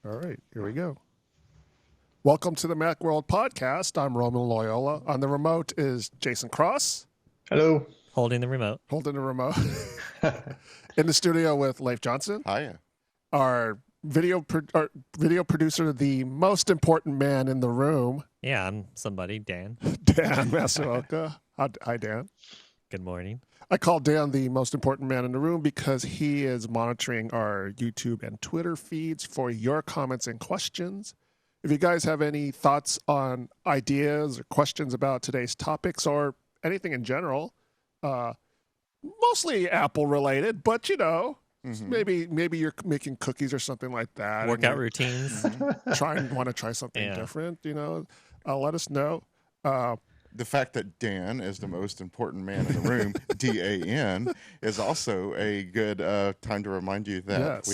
All right, here we go. Welcome to the Macworld Podcast. I'm Roman Loyola. On the remote is Jason Cross. Hello. Holding the remote. Holding the remote. In the studio with Leif Johnson. Hiya. Our video producer, the most important man in the room. Yeah, I'm somebody, Dan. Dan Masuoka. Hi, Dan. Good morning. I call Dan the most important man in the room because he is monitoring our YouTube and Twitter feeds for your comments and questions. If you guys have any thoughts on ideas or questions about today's topics or anything in general, mostly Apple related, but maybe you're making cookies or something like that. Workout routines. Want to try something different, let us know. The fact that Dan is the most important man in the room, DAN, is also a good time to remind you that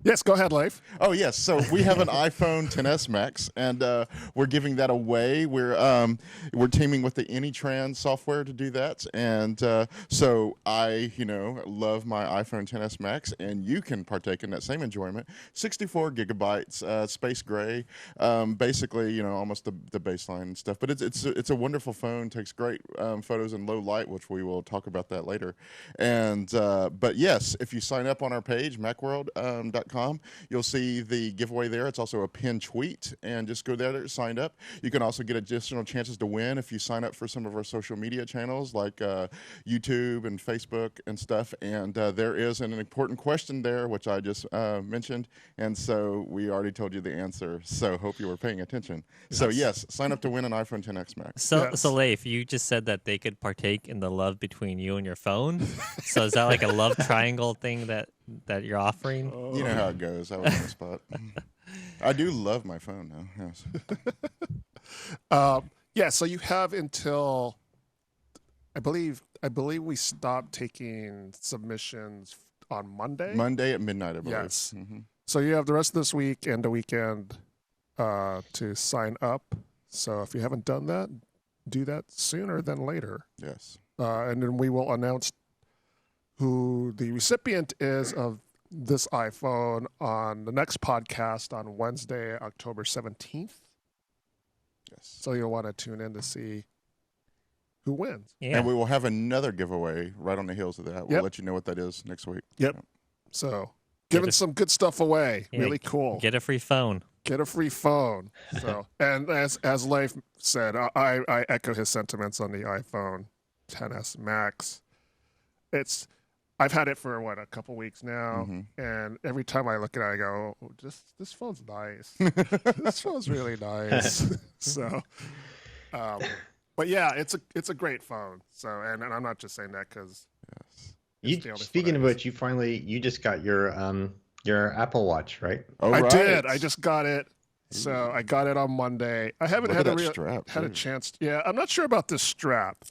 Yes, go ahead, Leif. Oh, yes. So we have an iPhone XS Max, and we're giving that away. We're teaming with the AnyTrans software to do that. And so I, love my iPhone XS Max, and you can partake in that same enjoyment. 64 gigabytes, space gray, basically, almost the baseline and stuff. But it's a wonderful phone, takes great photos in low light, which we will talk about that later. And but yes, if you sign up on our page, macworld.com, you'll see the giveaway there. It's also a pinned tweet, and just go there, sign up. You can also get additional chances to win if you sign up for some of our social media channels like YouTube and Facebook and stuff. And there is an important question there, which I just mentioned, and so we already told you the answer. So hope you were paying attention. Yes. So yes, sign up to win an iPhone XS Max. So Leif, you just said that they could partake in the love between you and your phone. So is that like a love triangle thing that you're offering? You know how it goes. I was on the spot. I do love my phone now. Yes. So you have until I believe we stopped taking submissions on Monday. Monday at midnight, I believe. Yes. Mm-hmm. So you have the rest of this week and the weekend to sign up. So if you haven't done that, do that sooner than later. Yes. And then we will announce who the recipient is of this iPhone on the next podcast on Wednesday, October 17th. Yes. So you'll want to tune in to see who wins. Yeah. And we will have another giveaway right on the heels of that. We'll let you know what that is next week. Yep. So giving some good stuff away. Yeah, really cool. Get a free phone. Get a free phone. So, and as Leif said, I echo his sentiments on the iPhone XS Max. I've had it for a couple weeks now, and every time I look at it, I go, oh, "This phone's nice. This phone's really nice." So, but yeah, it's a great phone. So, and I'm not just saying that because speaking of which, you just got your Apple Watch, right? Oh, I did. I just got it. So I got it on Monday. I haven't had a chance. Yeah, I'm not sure about this strap.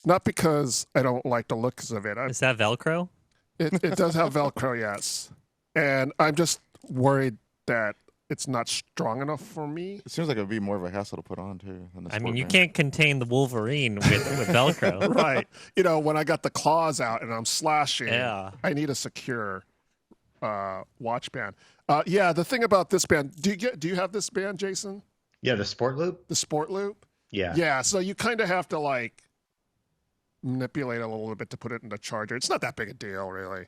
Not because I don't like the looks of it. Is that Velcro? It does have Velcro, yes. And I'm just worried that it's not strong enough for me. It seems like it would be more of a hassle to put on, too. You can't contain the Wolverine with Velcro. Right. When I got the claws out and I'm slashing, I need a secure watch band. The thing about this band, do you have this band, Jason? Yeah, the Sport Loop? The Sport Loop? Yeah. Yeah, so you kind of have to manipulate a little bit to put it in the charger. It's not that big a deal, really.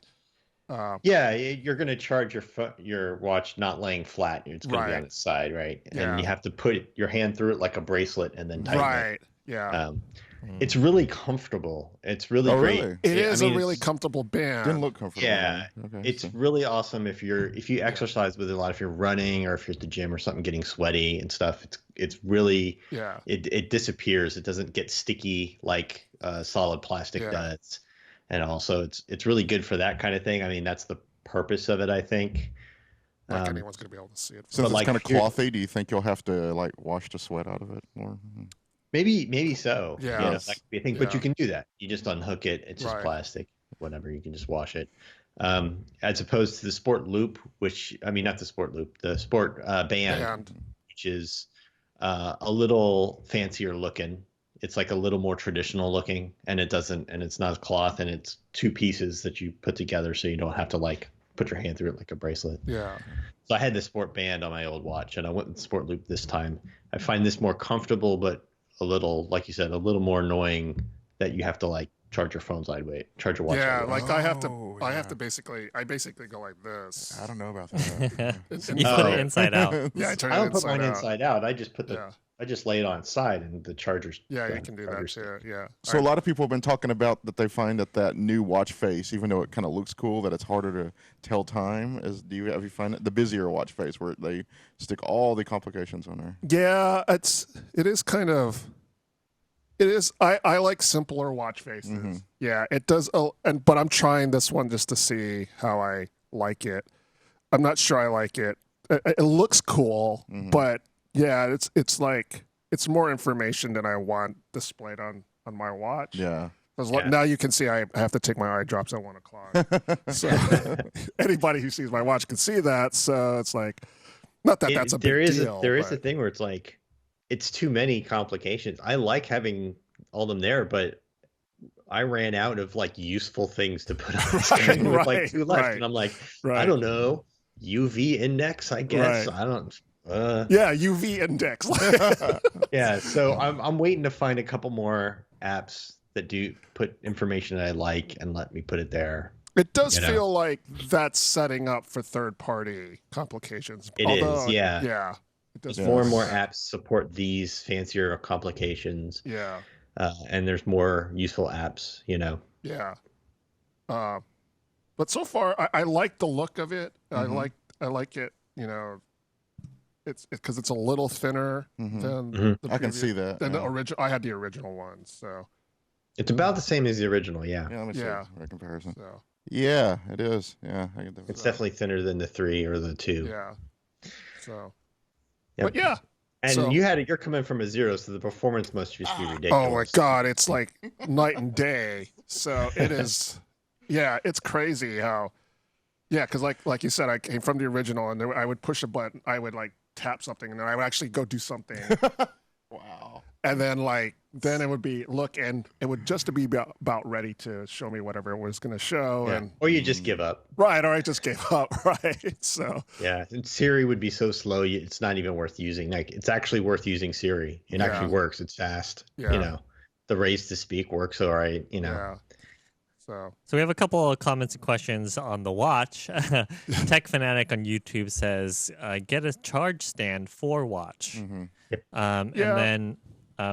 You're going to charge your watch not laying flat. It's going to be on its side, right? And you have to put your hand through it like a bracelet and then tighten it. Right, yeah. It's really comfortable. It's really great. Really? It is a really comfortable band. Didn't look comfortable. Yeah, it's really awesome if you exercise with it a lot. If you're running or if you're at the gym or something, getting sweaty and stuff. It's really it disappears. It doesn't get sticky like solid plastic does. And also, it's really good for that kind of thing. I mean, that's the purpose of it, I think. Anyone's going to be able to see it. Since it's kind of clothy, do you think you'll have to wash the sweat out of it more? Maybe so. Yeah. That could be a thing, but you can do that. You just unhook it. It's just plastic, whatever. You can just wash it. As opposed to the Sport Loop, not the Sport Loop, the Sport Band, which is a little fancier looking. It's like a little more traditional looking, and it's not cloth, and it's two pieces that you put together, so you don't have to put your hand through it like a bracelet. Yeah. So I had the Sport Band on my old watch, and I went with Sport Loop this time. I find this more comfortable, but a little, like you said, a little more annoying that you have to like charge your phone sideways, charge your watch. Yeah, sideways. like I have to basically go like this. I don't know about that. You put it inside out. Yeah, I turn I it don't put inside mine out. inside out. I just put Yeah. I just lay it on its side, and the charger's. Yeah, you can do that too. Yeah. So a lot of people have been talking about that they find that new watch face, even though it kind of looks cool, that it's harder to tell time. Have you find it the busier watch face where they stick all the complications on there? Yeah, it is kind of. It is. I like simpler watch faces. Mm-hmm. Yeah, it does. But I'm trying this one just to see how I like it. I'm not sure I like it. It looks cool, but yeah, it's like it's more information than I want displayed on my watch. Yeah. Because now you can see I have to take my eye drops at 1 o'clock. So anybody who sees my watch can see that. So it's like, not that that's a big deal. There is a thing where it's like, it's too many complications. I like having all them there, but I ran out of like useful things to put on the screen with like 2 left, and I'm like, I don't know, UV index, I guess. I don't. Yeah, UV index. Yeah, so I'm waiting to find a couple more apps that do put information that I like and let me put it there. It does feel like that's setting up for third-party complications. It is, yeah. Yeah. It does. More and more apps support these fancier complications. Yeah. And there's more useful apps, Yeah. But so far, I like the look of it. I like it. It's because it's a little thinner than the I can see that. Than the original. I had the original one, so it's about the same as the original. Yeah. Yeah. Let me see a comparison. So. Yeah, it is. Yeah, it's definitely thinner than the 3 or the 2. Yeah. So. Yep. But yeah. And you're coming from a 0, so the performance must just be ridiculous. Oh my God, it's like night and day. So it is. Yeah, it's crazy how. Yeah, because like you said, I came from the original, and I would push a button. I would like tap something, and then I would actually go do something. Wow. And then then it would be and it would just be about ready to show me whatever it was going to show, or you just give up. Right, or I just gave up. Right, so yeah, and Siri would be so slow, it's not even worth using. Like it's actually worth using Siri. It actually works. It's fast. Yeah. The raise to speak works all right. Yeah. So we have a couple of comments and questions on the watch. Tech Fanatic on YouTube says, "Get a charge stand for watch." Yep. And then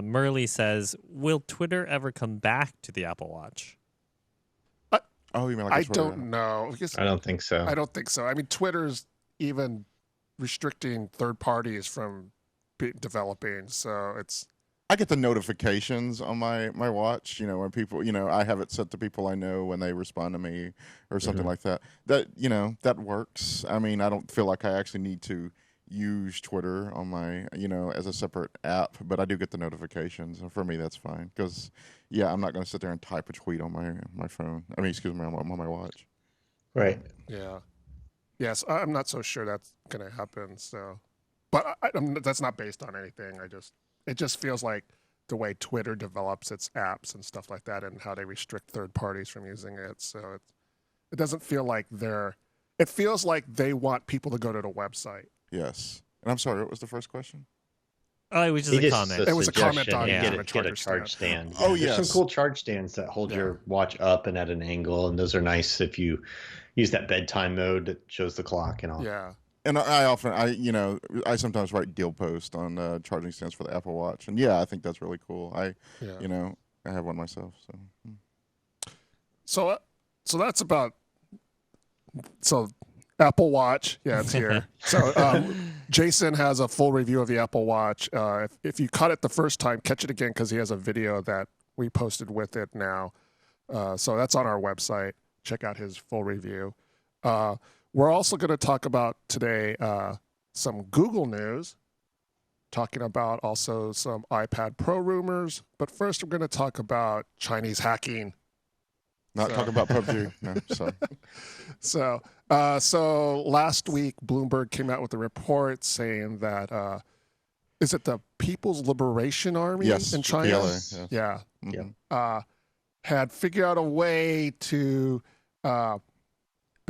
Murley says, "Will Twitter ever come back to the Apple Watch?" You mean like I don't know. I don't think so. I don't think so. I mean, Twitter's even restricting third parties from developing, so it's. I get the notifications on my watch, when people, I have it set to people I know when they respond to me or something like that. That, that works. I mean, I don't feel like I actually need to use Twitter on my, as a separate app, but I do get the notifications. And for me, that's fine. Because, I'm not going to sit there and type a tweet on my phone. I mean, excuse me, on my watch. Right. Yeah. Yes, I'm not so sure that's going to happen. So, but that's not based on anything. It just feels like the way Twitter develops its apps and stuff like that, and how they restrict third parties from using it. So it doesn't feel like it feels like they want people to go to the website. Yes. And I'm sorry, what was the first question? Oh, it was just a comment. It was a comment on get a charge stand. Oh, yes. There's some cool charge stands that hold your watch up and at an angle, and those are nice if you use that bedtime mode that shows the clock and all. Yeah. And I sometimes write deal posts on charging stands for the Apple Watch, and I think that's really cool. I have one myself. So that's about. So Apple Watch, it's here. So Jason has a full review of the Apple Watch. If you caught it the first time, catch it again because he has a video that we posted with it now. So that's on our website. Check out his full review. We're also going to talk about today some Google news, talking about also some iPad Pro rumors. But first, we're going to talk about Chinese hacking. Not talk about PUBG. No, sorry. So last week, Bloomberg came out with a report saying that is it the People's Liberation Army in China? PLA, yes. Yeah. Mm-hmm. Had figured out a way to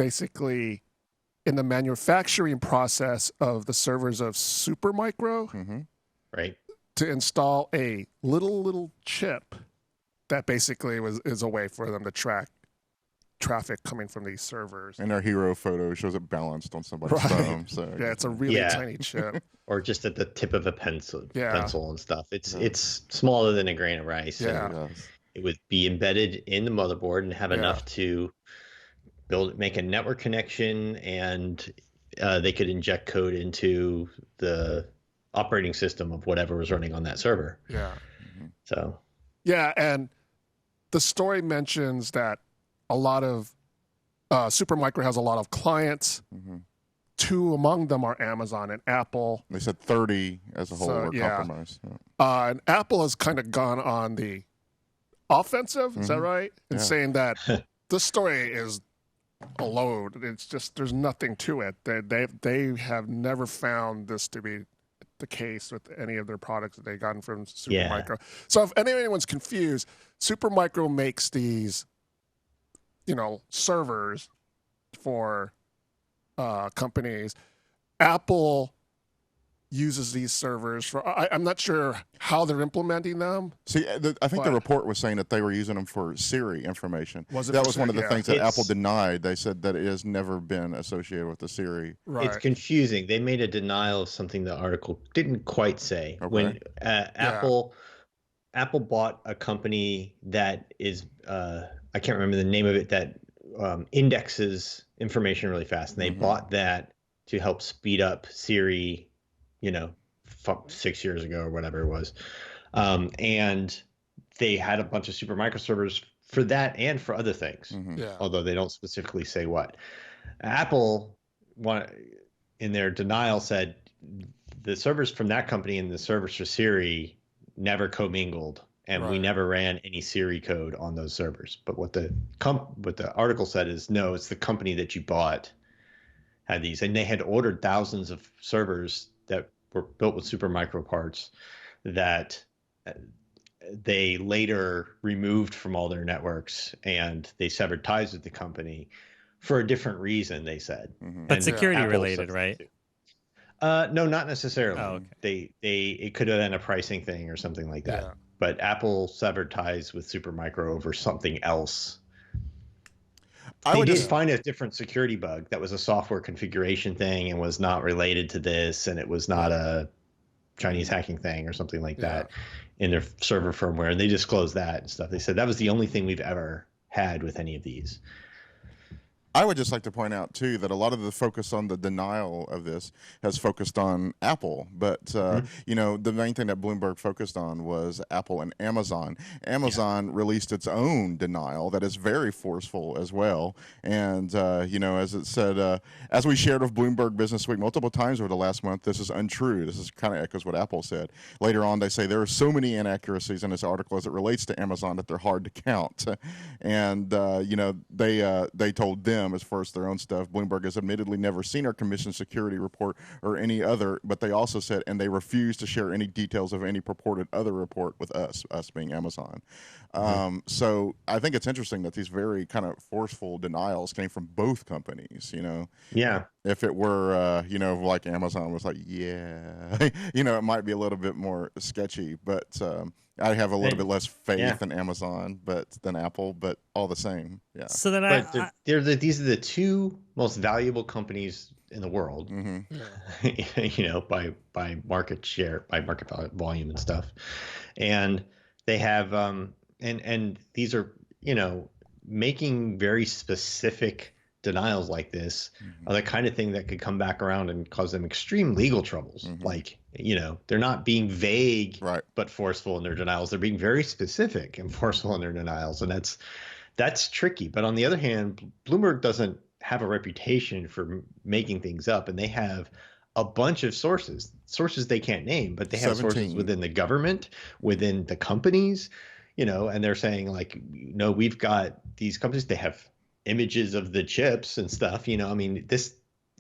basically in the manufacturing process of the servers of Supermicro, right, to install a little chip that basically is a way for them to track traffic coming from these servers. And our hero photo shows it balanced on somebody's thumb. So yeah, it's a really tiny chip. Or just at the tip of a pencil and stuff. It's smaller than a grain of rice. Yeah. It would be embedded in the motherboard and have enough to make a network connection, and they could inject code into the operating system of whatever was running on that server. Yeah. So. Yeah, and the story mentions that a lot of Supermicro has a lot of clients. 2 among them are Amazon and Apple. They said 30 as a whole were compromised. And Apple has kind of gone on the offensive, is that right? And saying that this story is a load. It's just, there's nothing to it. They have never found this to be the case with any of their products that they've gotten from Supermicro. So if anyone's confused, Supermicro makes these, servers for companies. Apple uses these servers for. I'm not sure how they're implementing them. See, I think the report was saying that they were using them for Siri information. That was one of the things that Apple denied. They said that it has never been associated with the Siri. Right. It's confusing. They made a denial of something the article didn't quite say. Okay. When Apple bought a company that is I can't remember the name of it, that indexes information really fast, and they bought that to help speed up Siri, 6 years ago or whatever it was. And they had a bunch of Supermicro servers for that and for other things, although they don't specifically say what. Apple, in their denial, said the servers from that company and the servers for Siri never commingled, and we never ran any Siri code on those servers. But what the article said is, no, it's the company that you bought had these, and they had ordered thousands of servers that were built with Supermicro parts that they later removed from all their networks, and they severed ties with the company for a different reason, they said. But security related, right? No, not necessarily. Oh, okay. It could have been a pricing thing or something like that. But Apple severed ties with Supermicro over something else. They did find a different security bug that was a software configuration thing and was not related to this, and it was not a Chinese hacking thing or something like that in their server firmware. And they disclosed that and stuff. They said that was the only thing we've ever had with any of these. I would just like to point out, too, that a lot of the focus on the denial of this has focused on Apple. But, the main thing that Bloomberg focused on was Apple and Amazon. Amazon released its own denial that is very forceful as well. And, as it said, as we shared with Bloomberg Business Week multiple times over the last month, this is untrue. This is kind of echoes what Apple said. Later on, they say there are so many inaccuracies in this article as it relates to Amazon that they're hard to count. And, they told them, as far as their own stuff, Bloomberg has admittedly never seen our commission security report or any other, but they also said, and they refuse to share any details of any purported other report with us being Amazon. So I think it's interesting that these very kind of forceful denials came from both companies, Yeah. If it were, like Amazon was like, it might be a little bit more sketchy, but I have a little bit less faith in Amazon than Apple, but all the same, yeah. So then these are the 2 most valuable companies in the world, by market share, by market volume and stuff, and they have and these are making very specific denials like this are the kind of thing that could come back around and cause them extreme legal troubles. Like, they're not being vague but forceful in their denials. They're being very specific and forceful in their denials, and that's tricky. But on the other hand, Bloomberg doesn't have a reputation for making things up, and they have a bunch of sources they can't name, but they have 17 sources within the government, within the companies, and they're saying, like, we've got these companies, they have images of the chips and stuff,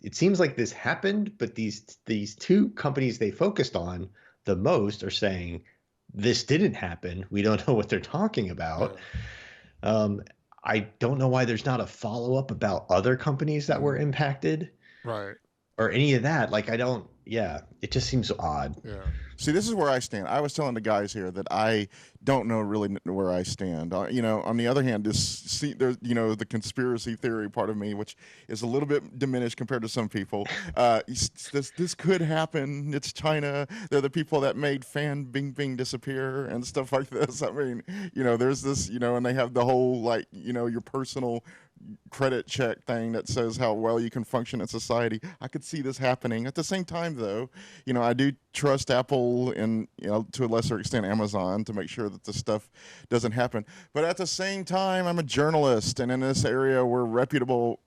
it seems like this happened, but these 2 companies they focused on the most are saying this didn't happen. We don't know what they're talking about. I don't know why there's not a follow-up about other companies that were impacted. Right. Or any of that. Like, it just seems odd. Yeah. See, this is where I stand. I was telling the guys here that I don't know really where I stand. On the other hand, there's the conspiracy theory part of me, which is a little bit diminished compared to some people. This could happen. It's China. They're the people that made Fan Bingbing disappear and stuff like this. I mean, there's this, and they have the whole your personal credit check thing that says how well you can function in society. I could see this happening. At the same time, though, I do trust Apple and to a lesser extent Amazon to make sure that this stuff doesn't happen. But at the same time, I'm a journalist, and in this area where reputable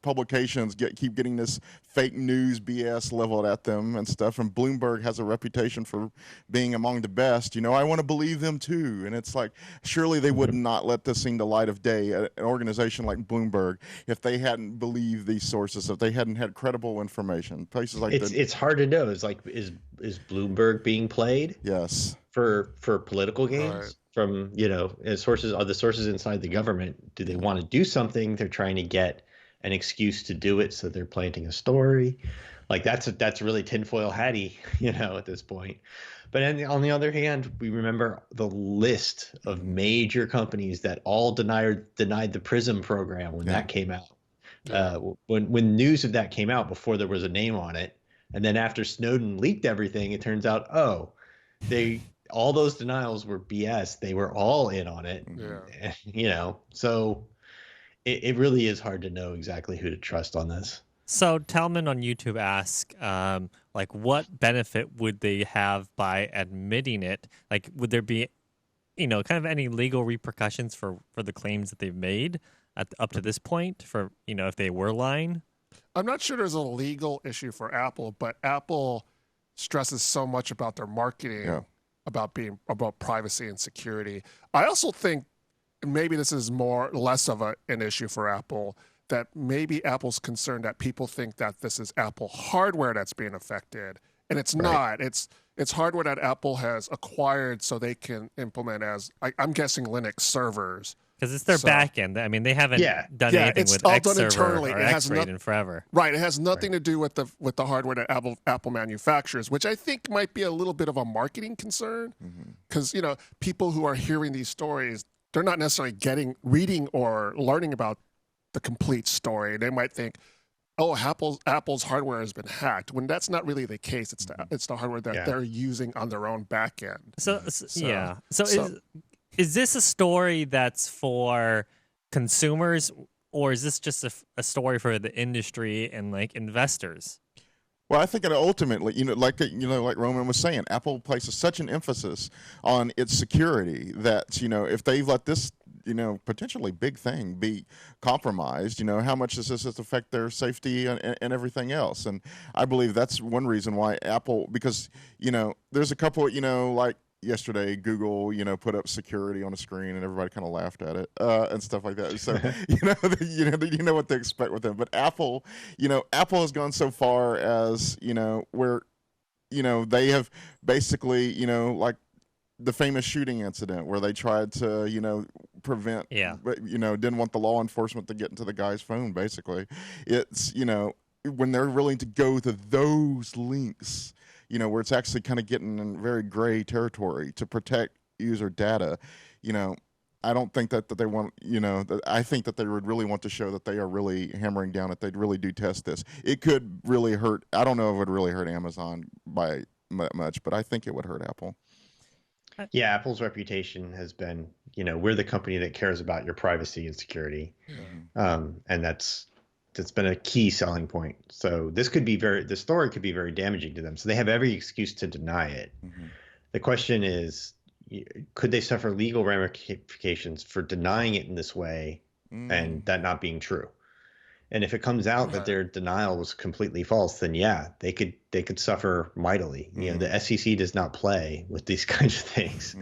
publications keep getting this fake news BS leveled at them and stuff, and Bloomberg has a reputation for being among the best, I want to believe them too. And it's like, surely they would not let this see the light of day, an organization like Bloomberg, if they hadn't believed these sources, if they hadn't had credible information. Places like it's hard to know. It's like, is Bloomberg being played? Yes. For political gains? Right. From sources, are the sources inside the government, do they want to do something? They're trying to get an excuse to do it, so they're planting a story. Like, that's really tinfoil hatty, at this point. But on the other hand, we remember the list of major companies that all denied the PRISM program when that came out. When news of that came out before there was a name on it, and then after Snowden leaked everything, it turns out, all those denials were BS. They were all in on it. Yeah. So it really is hard to know exactly who to trust on this. So Talman on YouTube asks, what benefit would they have by admitting it? Like, would there be, kind of any legal repercussions for the claims that they've made up to this point for, if they were lying? I'm not sure there's a legal issue for Apple, but Apple stresses so much about their marketing, about privacy and security. I also think maybe this is less of an issue for Apple, that maybe Apple's concerned that people think that this is Apple hardware that's being affected, and it's not. It's hardware that Apple has acquired so they can implement I'm guessing Linux servers. Because it's their back end. I mean, they haven't done anything with X server or X-Rate in forever. Right. It has nothing to do with the hardware that Apple manufactures, which I think might be a little bit of a marketing concern. Because people who are hearing these stories, they're not necessarily reading or learning about the complete story. They might think, oh, Apple's hardware has been hacked, when that's not really the case. It's the hardware that they're using on their own back end. So is this a story that's for consumers, or is this just a story for the industry and investors? Well, I think that ultimately, like Roman was saying, Apple places such an emphasis on its security that, if they let this, potentially big thing be compromised, how much does this affect their safety and everything else? And I believe that's one reason why Apple, because, there's a couple, yesterday, Google, put up security on a screen, and everybody kind of laughed at it and stuff like that. So you know what to expect with them. But Apple, Apple has gone so far as where they have basically like the famous shooting incident where they tried to prevent, but didn't want the law enforcement to get into the guy's phone. Basically, it's when they're willing to go to those links, where it's actually kind of getting in very gray territory to protect user data, I don't think that they want, I think that they would really want to show that they are really hammering down, that they really do test this. It could really hurt. I don't know if it would really hurt Amazon by much, but I think it would hurt Apple. Yeah, Apple's reputation has been, we're the company that cares about your privacy and security. And that's been a key selling point. So the story could be very damaging to them. So they have every excuse to deny it. The question is, could they suffer legal ramifications for denying it in this way and that not being true? And if it comes out that their denial was completely false, then they could suffer mightily. The SEC does not play with these kinds of things.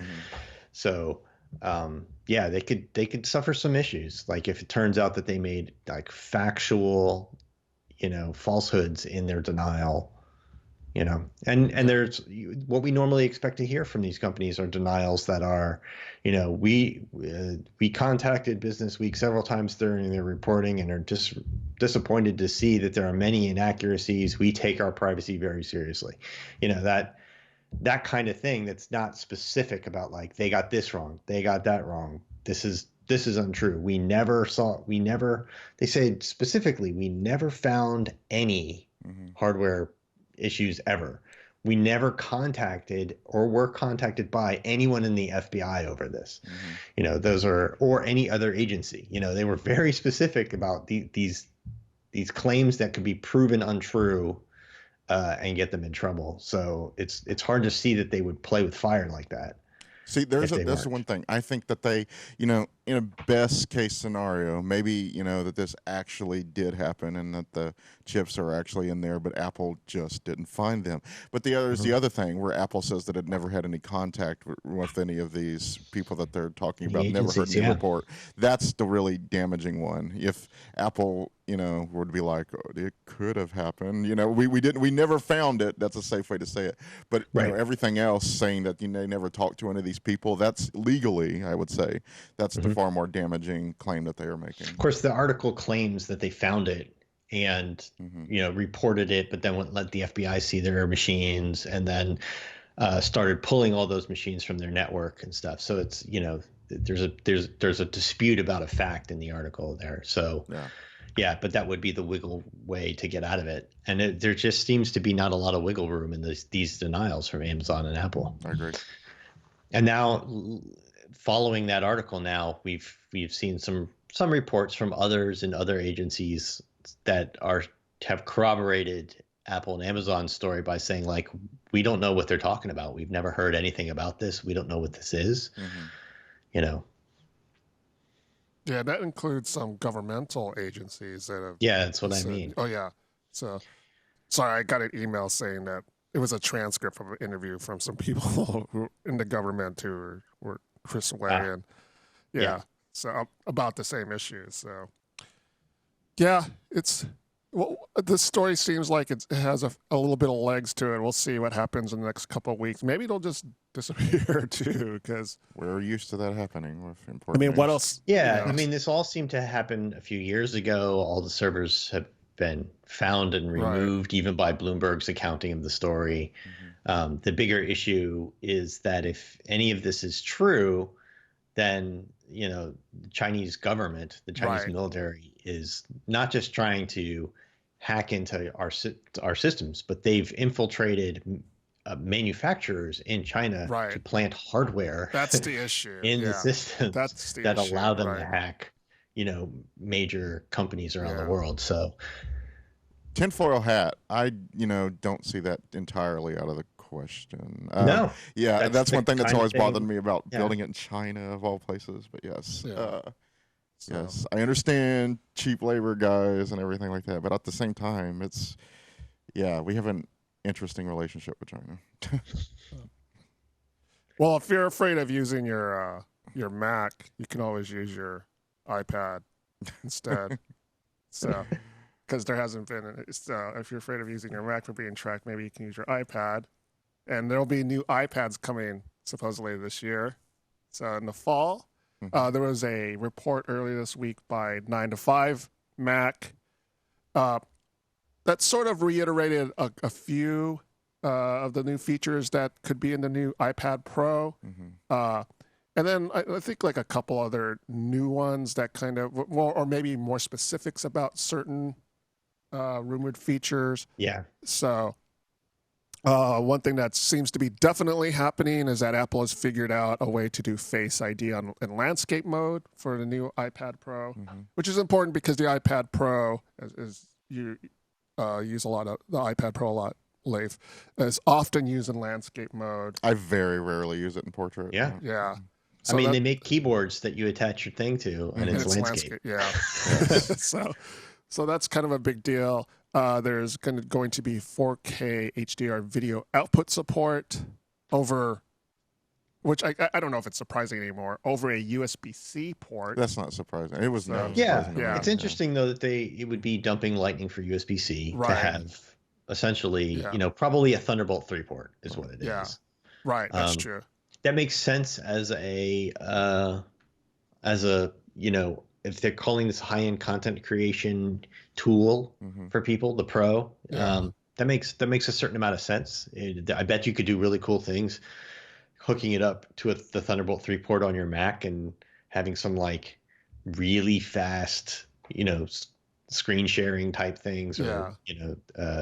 So they could suffer some issues. Like if it turns out that they made factual, falsehoods in their denial, And there's what we normally expect to hear from these companies are denials that are, we contacted Business Week several times during their reporting and are just disappointed to see that there are many inaccuracies. We take our privacy very seriously. That kind of thing that's not specific about like they got this wrong, they got that wrong. This is untrue. They say specifically, we never found any hardware issues ever. We never contacted or were contacted by anyone in the FBI over this. Or any other agency. They were very specific about these claims that could be proven untrue and get them in trouble. So it's hard to see that they would play with fire like that. See, that's one thing. I think that they, in a best case scenario, maybe, that this actually did happen and that the chips are actually in there, but Apple just didn't find them. But the other thing where Apple says that it never had any contact with any of these people that they're talking about, never heard any report. That's the really damaging one. If Apple, were to be like, oh, it could have happened, we never found it. That's a safe way to say it. But everything else saying that they never talked to any of these people, that's legally, I would say, that's the far more damaging claim that they are making. Of course, the article claims that they found it and reported it, but then let the FBI see their machines and then started pulling all those machines from their network and stuff. So it's there's a dispute about a fact in the article there. So yeah, but that would be the wiggle way to get out of it. And there just seems to be not a lot of wiggle room in these denials from Amazon and Apple. I agree. And now, following that article, now we've seen some reports from others and other agencies that have corroborated Apple and Amazon's story by saying, like, we don't know what they're talking about. We've never heard anything about this. We don't know what this is. Yeah, that includes some governmental agencies that have. Yeah, that's what I mean. Oh, yeah. So, sorry, I got an email saying that it was a transcript from an interview from some people who in the government who were Chris Way and so about the same issue. So, yeah, the story seems like it has a little bit of legs to it. We'll see what happens in the next couple of weeks. Maybe it'll just disappear too, because we're used to that happening with important. What else? Yeah, this all seemed to happen a few years ago. All the servers have been found and removed, even by Bloomberg's accounting of the story. The bigger issue is that if any of this is true, then the Chinese government, the Chinese military, is not just trying to hack into our systems, but they've infiltrated manufacturers in China to plant hardware. That's the issue in the systems that allow them to hack, major companies around the world. So, tinfoil hat, I don't see that entirely out of the question. No, that's one thing that's always bothered me about building it in China of all places. But yes. Yes, I understand cheap labor guys and everything like that, but at the same time, we have an interesting relationship with China. Well, if you're afraid of using your Mac, you can always use your iPad instead. So, because there hasn't been, if you're afraid of using your Mac for being tracked, maybe you can use your iPad, and there'll be new iPads coming supposedly this year. So in the fall. There was a report earlier this week by 9to5 Mac that sort of reiterated a few of the new features that could be in the new iPad Pro. And then I think like a couple other new ones that kind of more, or maybe more specifics about certain rumored features. Yeah. So one thing that seems to be definitely happening is that Apple has figured out a way to do Face ID in landscape mode for the new iPad Pro, which is important because the iPad Pro is you use a lot of the iPad Pro a lot. Leif is often used in landscape mode. I very rarely use it in portrait. Yeah. So they make keyboards that you attach your thing to, and it's landscape. Yeah. So that's kind of a big deal. There's going to be 4K HDR video output support over, which I don't know if it's surprising anymore, over a USB-C port. That's not surprising. It was not. Yeah. It's interesting though that it would be dumping Lightning for USB-C to have essentially, probably a Thunderbolt 3 port is what it is. Yeah, right. That's true. That makes sense as a if they're calling this high-end content creation tool for people, the Pro, that makes a certain amount of sense. I bet you could do really cool things hooking it up to the Thunderbolt 3 port on your Mac and having some like really fast, screen sharing type things, or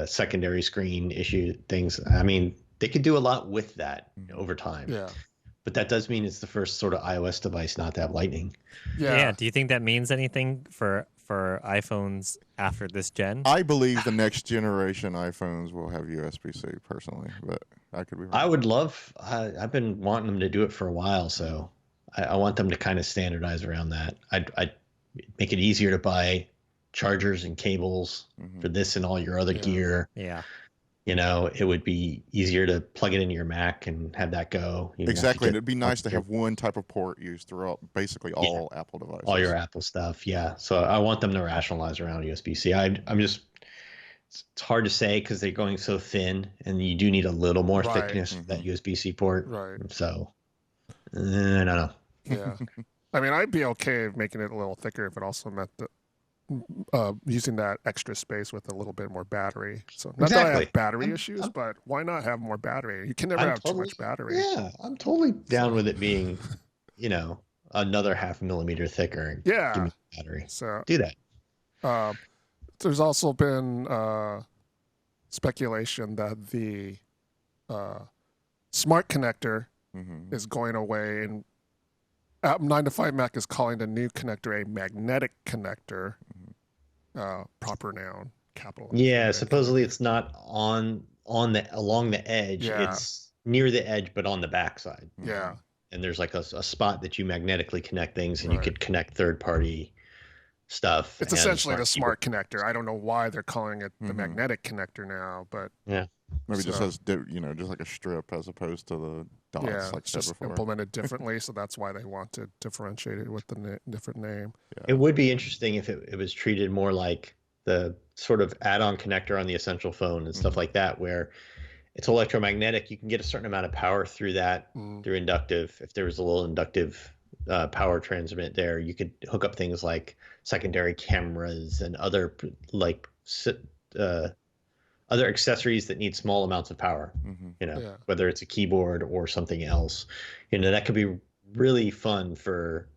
secondary screen issue things. I mean, they could do a lot with that over time. Yeah. But that does mean it's the first sort of iOS device not to have Lightning. Yeah. Do you think that means anything for iPhones after this gen? I believe the next generation iPhones will have USB-C personally, but I could be wrong. I would love. I've been wanting them to do it for a while, so I want them to kind of standardize around that. I'd make it easier to buy chargers and cables for this and all your other gear. Yeah. It would be easier to plug it into your Mac and have that go. Exactly. It'd be nice to have one type of port used throughout basically all Apple devices. All your Apple stuff, yeah. So I want them to rationalize around USB-C. I'm just, it's hard to say because they're going so thin, and you do need a little more thickness for that USB-C port. Right. So, I don't know. Yeah. I mean, I'd be okay making it a little thicker if it also meant that using that extra space with a little bit more battery. So not that I have battery issues, but why not have more battery? You can never have too much battery. Yeah, I'm totally down with it being, another 0.5 millimeter thicker. Yeah. Give me battery. So do that. There's also been speculation that the smart connector is going away, and 9to5Mac is calling the new connector a magnetic connector. Proper noun, capital. Yeah, supposedly it's not along the edge. Yeah. It's near the edge, but on the backside. Yeah. And there's like a spot that you magnetically connect things, and you could connect third-party stuff. It's essentially the smart connector. I don't know why they're calling it the magnetic connector now, but maybe just has just like a strip as opposed to the dots. Yeah, like it's just before. implemented differently, so that's why they want to differentiate it with the different name. Yeah. It would be interesting if it was treated more like the sort of add-on connector on the Essential phone and stuff like that, where it's electromagnetic. You can get a certain amount of power through that, through inductive. If there was a little inductive power transmit there, you could hook up things like secondary cameras and other other accessories that need small amounts of power, whether it's a keyboard or something else. That could be really fun for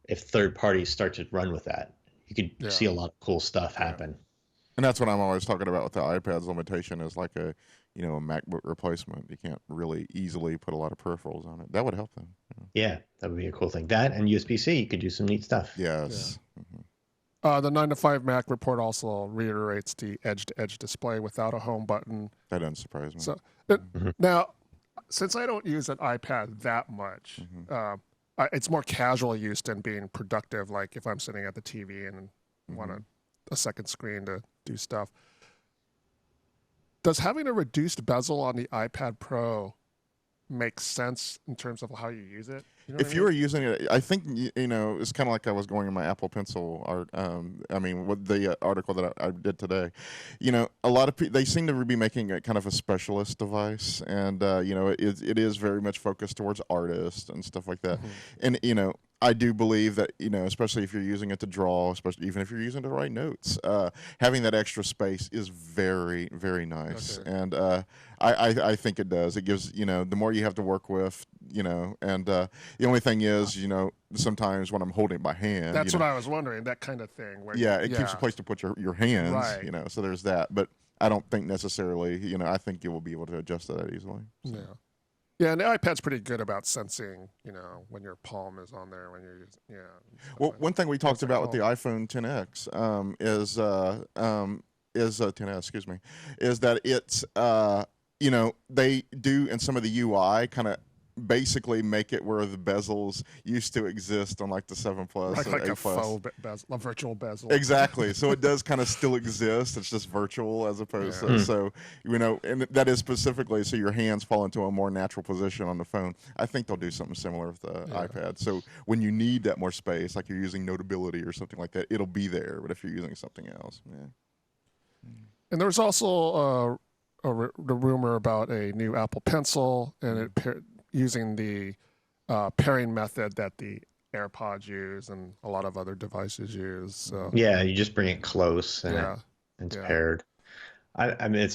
if third parties start to run with that. You could see a lot of cool stuff happen. And that's what I'm always talking about with the iPad's limitation is like a MacBook replacement. You can't really easily put a lot of peripherals on it. That would help them. Yeah, that would be a cool thing. That and USB-C, you could do some neat stuff. Yes. Yeah. The 9to5Mac report also reiterates the edge-to-edge display without a home button. That doesn't surprise me. So now, since I don't use an iPad that much, it's more casual use than being productive. Like if I'm sitting at the TV and want a second screen to do stuff. Does having a reduced bezel on the iPad Pro make sense in terms of how you use it? If you were using it, I think, it's kind of like I was going in my Apple Pencil art. With the article that I did today, a lot of people, they seem to be making it kind of a specialist device. And, it is very much focused towards artists and stuff like that. And, I do believe that, especially if you're using it to draw, especially even if you're using it to write notes, having that extra space is very, very nice. Okay. And I think it does. It gives, the more you have to work with, and the only thing is, sometimes when I'm holding it by hand. That's what I was wondering, that kind of thing. Where it keeps a place to put your hands, right. So there's that. But I don't think necessarily, I think you will be able to adjust that easily. So. Yeah. Yeah, and the iPad's pretty good about sensing, when your palm is on there, when you're using, Well, one thing we talked about with the iPhone XS is that it's, they do in some of the UI kind of basically make it where the bezels used to exist on like the 7 Plus like and a 8 Plus. faux bezel, a virtual bezel. Exactly. So it does kind of still exist. It's just virtual as opposed to, so, and that is specifically so your hands fall into a more natural position on the phone. I think they'll do something similar with the iPad. So when you need that more space, like you're using Notability or something like that, it'll be there. But if you're using something else, And there's also the rumor about a new Apple Pencil and it using the pairing method that the AirPods use and a lot of other devices use. So yeah, you just bring it close and it's paired. I mean,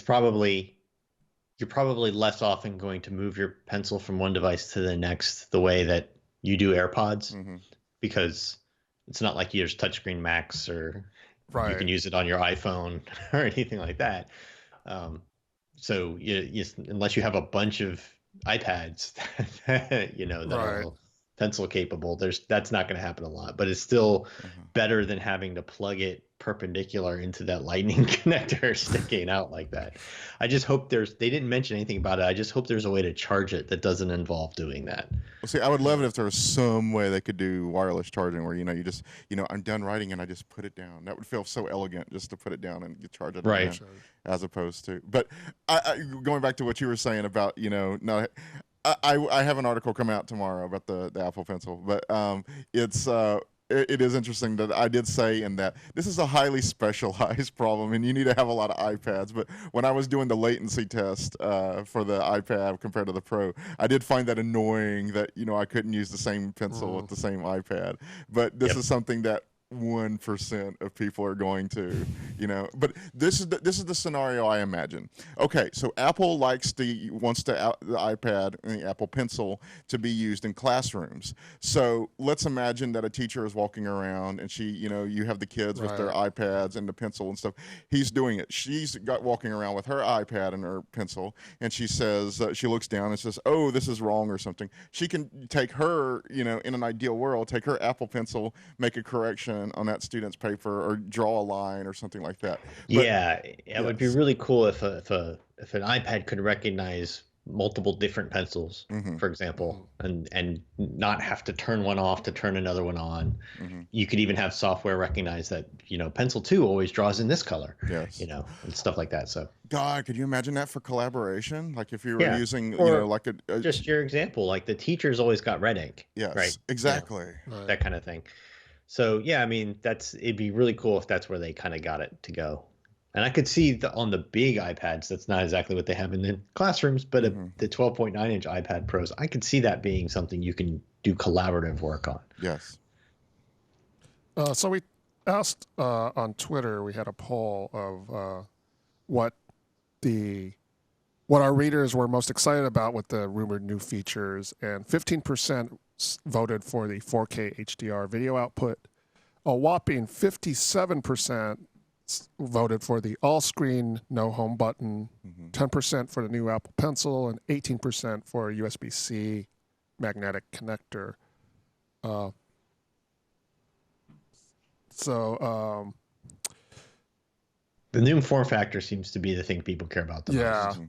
you're probably less often going to move your pencil from one device to the next the way that you do AirPods, because it's not like there's touchscreen Macs or you can use it on your iPhone or anything like that. So unless you have a bunch of iPads, that are pencil capable, that's not going to happen a lot. But it's still better than having to plug it perpendicular into that lightning connector sticking out like that. I just hope they didn't mention anything about it. I just hope there's a way to charge it that doesn't involve doing that. Well, see, I would love it if there was some way they could do wireless charging where, you just, I'm done writing and I just put it down. That would feel so elegant just to put it down and charge it again, as opposed to. But I going back to what you were saying about, no, I have an article come out tomorrow about the Apple Pencil, but it is interesting that I did say in that this is a highly specialized problem and you need to have a lot of iPads. But when I was doing the latency test for the iPad compared to the Pro, I did find that annoying that, I couldn't use the same pencil with the same iPad. But this is something that 1% of people are going to, but this is the scenario I imagine. Okay, so Apple wants the iPad and the Apple Pencil to be used in classrooms. So let's imagine that a teacher is walking around and she, you have the kids with their iPads and the pencil and stuff. He's doing it. She's walking around with her iPad and her pencil, and she says, she looks down and says, "Oh, this is wrong" or something. She can take her, in an ideal world, take her Apple Pencil, make a correction on that student's paper or draw a line or something like that. But, it would be really cool if an iPad could recognize multiple different pencils, for example, and not have to turn one off to turn another one on. You could even have software recognize that, pencil 2 always draws in this color, and stuff like that. So God, could you imagine that for collaboration? Like if you were using, like just your example, like the teacher's always got red ink. Yes, right. Exactly. That kind of thing. So I mean, it'd be really cool if that's where they kind of got it to go. And I could see on the big iPads, that's not exactly what they have in the classrooms, but the 12.9-inch iPad Pros, I could see that being something you can do collaborative work on. Yes. So we asked on Twitter, we had a poll of what our readers were most excited about with the rumored new features, and 15% voted for the 4K HDR video output. A whopping 57% voted for the all-screen no home button, 10% for the new Apple Pencil, and 18% for a USB-C magnetic connector. The new form factor seems to be the thing people care about the most.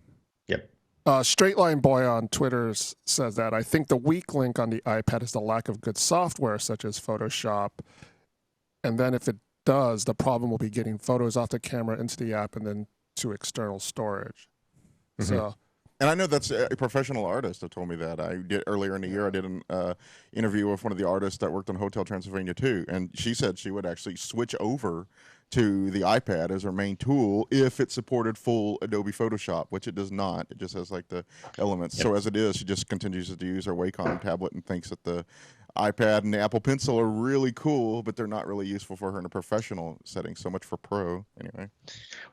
Yep. Straight Line Boy on Twitter says that I think the weak link on the iPad is the lack of good software such as Photoshop. And then if it does, the problem will be getting photos off the camera into the app and then to external storage. So, and I know that's a professional artist that told me that. I did earlier in the year. I did an interview with one of the artists that worked on Hotel Transylvania too, and she said she would actually switch over to the iPad as her main tool if it supported full Adobe Photoshop, which it does not. It just has like the elements. So as it is, she just continues to use her Wacom tablet and thinks that the iPad and the Apple Pencil are really cool, but they're not really useful for her in a professional setting. So much for pro, anyway.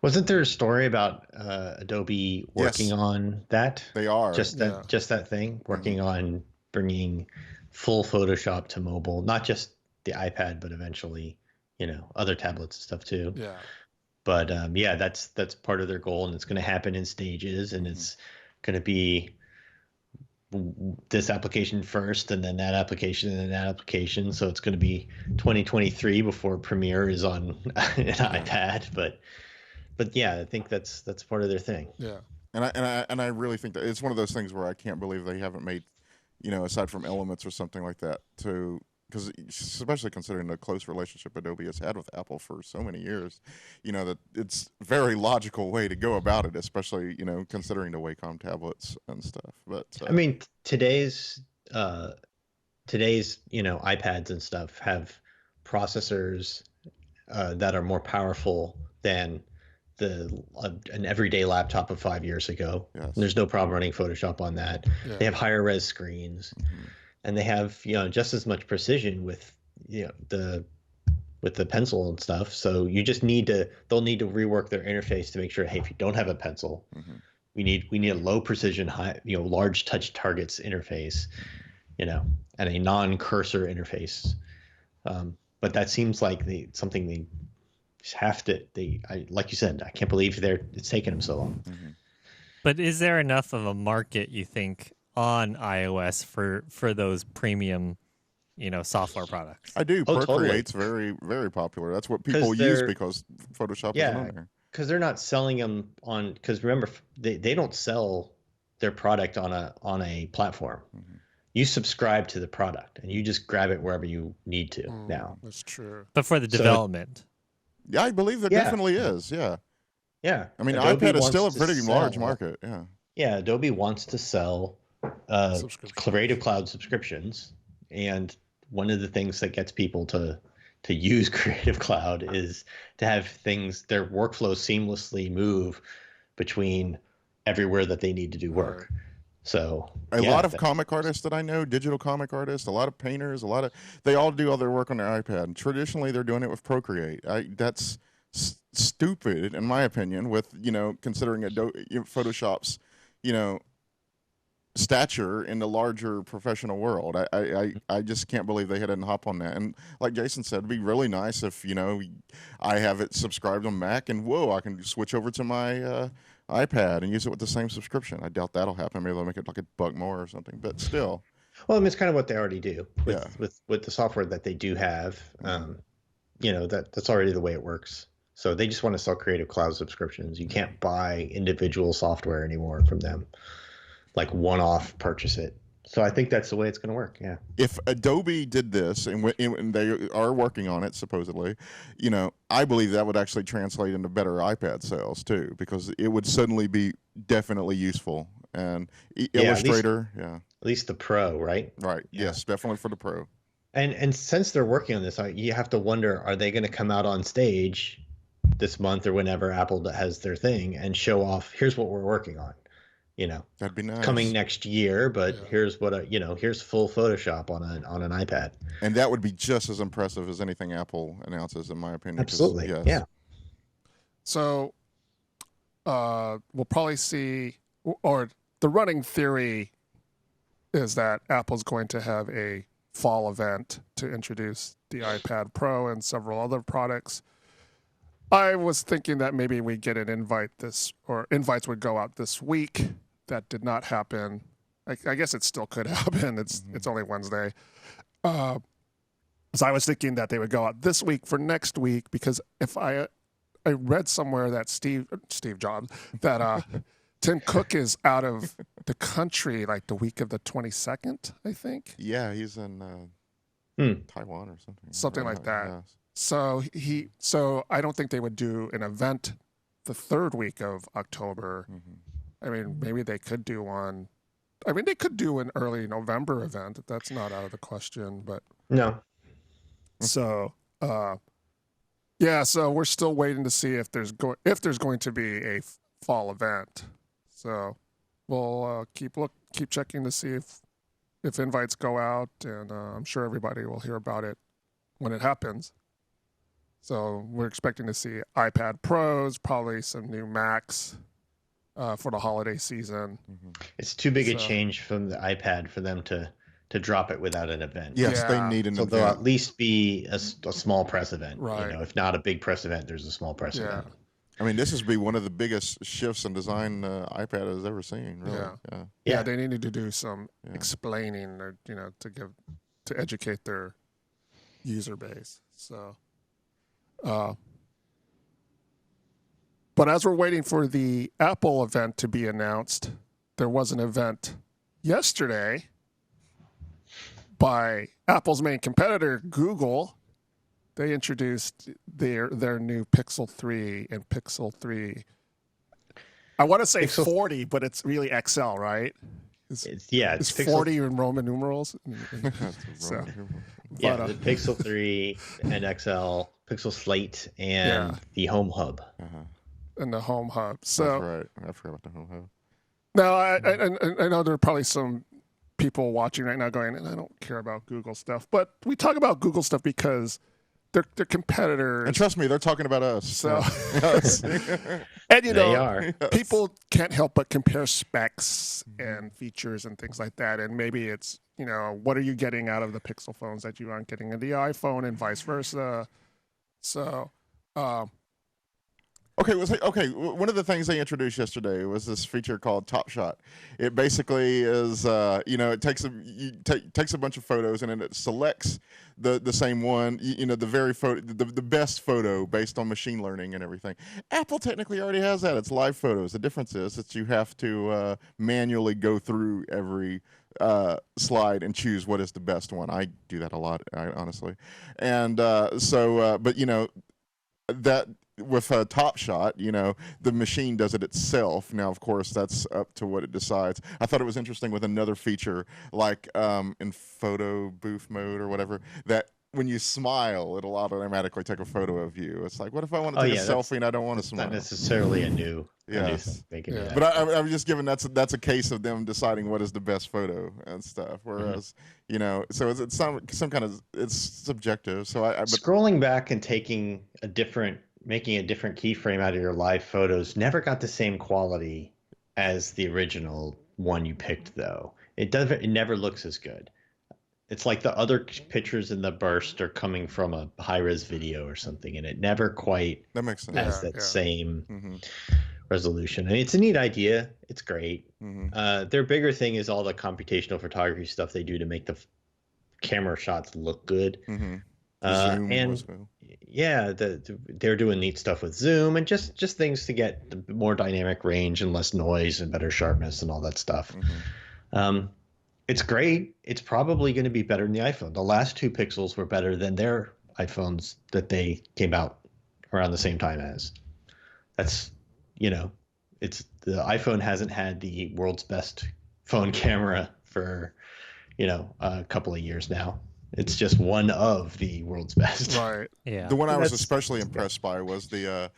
Wasn't there a story about Adobe working on that? They are just that thing, working on bringing full Photoshop to mobile, not just the iPad, but eventually, other tablets and stuff too. Yeah. But that's part of their goal, and it's going to happen in stages, and it's going to be this application first, and then that application, and then that application. So it's going to be 2023 before Premiere is on an iPad. But I think that's part of their thing. Yeah. And I really think that it's one of those things where I can't believe they haven't made, aside from Elements or something like that, because especially considering the close relationship Adobe has had with Apple for so many years, that it's a very logical way to go about it, especially, considering the Wacom tablets and stuff. But I mean, today's iPads and stuff have processors that are more powerful than an everyday laptop of 5 years ago. Yes. And there's no problem running Photoshop on that. Yeah. They have higher res screens, and they have just as much precision with the pencil and stuff. So you just they'll need to rework their interface to make sure, hey, if you don't have a pencil, we need a low precision, high large touch targets interface, and a non-cursor interface. But that seems like something they just have to. Like you said, I can't believe it's taken them so long. But is there enough of a market, you think, on iOS for those premium, software products? I do. Oh, Procreate's totally. very, very popular. That's what people use because Photoshop isn't on there. Because they're not selling them on. Because remember, they don't sell their product on a platform. You subscribe to the product, and you just grab it wherever you need to now. That's true. But for the development. Yeah, I believe there definitely is. Yeah. Yeah. I mean, Adobe iPad is still a wants pretty to large sell- market. Yeah. Yeah, Adobe wants to sell Creative Cloud subscriptions, and one of the things that gets people to use Creative Cloud is to have their workflow seamlessly move between everywhere that they need to do work. Right. So A lot of comic artists that I know, digital comic artists, a lot of painters, they all do all their work on their iPad. And traditionally, they're doing it with Procreate. That's stupid, in my opinion, with, considering Photoshop's, stature in the larger professional world. I just can't believe they didn't hop on that. And like Jason said, it'd be really nice if, I have it subscribed on Mac and I can switch over to my iPad and use it with the same subscription. I doubt that'll happen. Maybe they'll make it like $1 more or something, but still. Well, I mean, it's kind of what they already do with the software that they do have. That's already the way it works. So they just want to sell Creative Cloud subscriptions. You can't buy individual software anymore from them, like one-off purchase it. So I think that's the way it's going to work. Yeah. If Adobe did this and they are working on it supposedly, I believe that would actually translate into better iPad sales too, because it would suddenly be definitely useful. And Illustrator, at least the Pro, right? Right. Yeah. Yes, definitely for the Pro. And since they're working on this, you have to wonder: are they going to come out on stage this month or whenever Apple has their thing and show off? Here's what we're working on. That'd be nice. Coming next year, but here's what here's full Photoshop on an iPad. And that would be just as impressive as anything Apple announces, in my opinion. Absolutely, yes. yeah. So, we'll probably see, or the running theory is that Apple's going to have a fall event to introduce the iPad Pro and several other products. I was thinking that maybe we get an invites would go out this week. That did not happen. I guess it still could happen. It's only Wednesday. So I was thinking that they would go out this week for next week, because if I read somewhere that Steve Jobs, that Tim Cook is out of the country like the week of the 22nd, I think. Yeah, he's in Taiwan or something. Something like that. Yeah. So I don't think they would do an event the third week of October. I mean, maybe they could do one. I mean, they could do an early November event. That's not out of the question, but no. So, so we're still waiting to see if there's going to be a fall event. So we'll keep checking to see if invites go out, and I'm sure everybody will hear about it when it happens. So we're expecting to see iPad Pros, probably some new Macs for the holiday season. It's too big a change from the iPad for them to drop it without an event. Yes, they need an event. So there'll at least be a small press event. Right. If not a big press event, there's a small press event. I mean, this has been one of the biggest shifts in design iPad has ever seen. Really. Yeah. They needed to do some explaining, or to educate their user base. So, but as we're waiting for the Apple event to be announced, there was an event yesterday by Apple's main competitor, Google. They introduced their new Pixel 3 and Pixel 3. I want to say Pixel 40, but it's really XL, right? It's Pixel 40 in Roman numerals. The Pixel 3 and XL, Pixel Slate, and the Home Hub. the Home Hub. So That's right. I forgot about the Home Hub. now I know there are probably some people watching right now going, and I don't care about Google stuff, but we talk about Google stuff because they're competitors. And trust me, they're talking about us. So, Yes. and you know, They are. people can't help but compare specs and features and things like that. And maybe it's, you know, what are you getting out of the Pixel phones that you aren't getting in the iPhone, and vice versa. So, Okay, one of the things they introduced yesterday was this feature called Top Shot. It basically is, it takes a bunch of photos and then it selects the same one, the best photo based on machine learning and everything. Apple technically already has that. It's live photos. The difference is that you have to manually go through every slide and choose what is the best one. I do that a lot, honestly, and but that. With a Top Shot, the machine does it itself. Now, of course, that's up to what it decides. I thought it was interesting with another feature, like in photo booth mode or whatever, that when you smile, it'll automatically take a photo of you. It's like, what if I want to take a selfie and I don't want to smile? Not necessarily a new Yes. thing. Yeah. But I'm just giving that's a case of them deciding what is the best photo and stuff. Whereas, so it's some kind of, it's subjective. So but scrolling back and making a different keyframe out of your live photos never got the same quality as the original one you picked, though. It never looks as good. It's like the other pictures in the burst are coming from a high-res video or something, and it never quite has that same resolution. I mean, it's a neat idea. It's great. Their bigger thing is all the computational photography stuff they do to make the camera shots look good. They're doing neat stuff with zoom and just things to get the more dynamic range and less noise and better sharpness and all that stuff. It's great. It's probably going to be better than the iPhone. The last two Pixels were better than their iPhones that they came out around the same time as. That's, it's the iPhone hasn't had the world's best phone camera for, a couple of years now. It's just one of the world's best. Right. Yeah. The one I was especially impressed by was the